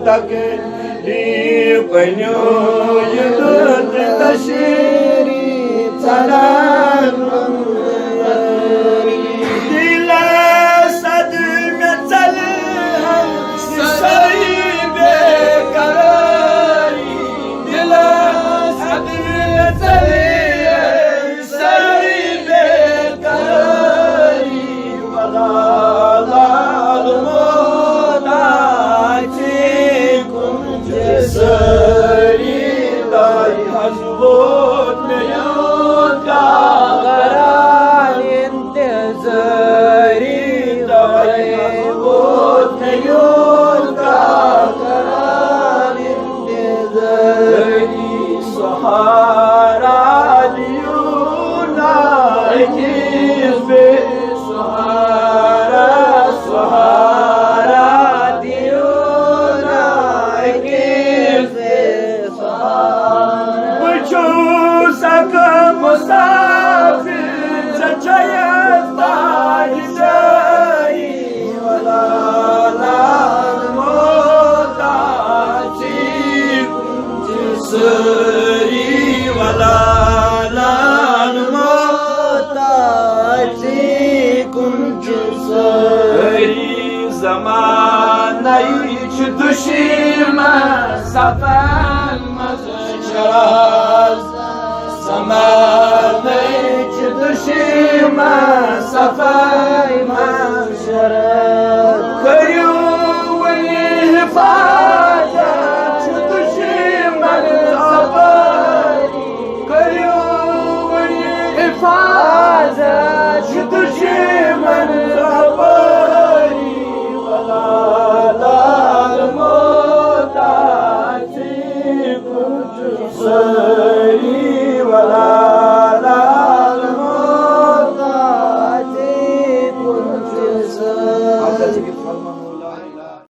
तकलीफन्यो युदुत तशरी चलान दिला सदमे चल हम सही बेकरारी दिला सदमे चल सही बेकरारी वला सरी दाई हजबोत में का करार इंतज़ारी दाई हजबोत में का करार इंतज़ारी सहारा दियो ना किस बे सहारा सहारा मुसाफिर चचयता जाई वला लाल मोताची सरी वला लाल मोताची कुंज सरी ज़मानाई दुश्मन सफल मज़शराज ज़माने च दुश्मन सफाई माशरत करियो वही हिफाजत दुश्मन सफाई करियो वही हिफाजत दुश्मन सफाई वला लाल मोताची कुछ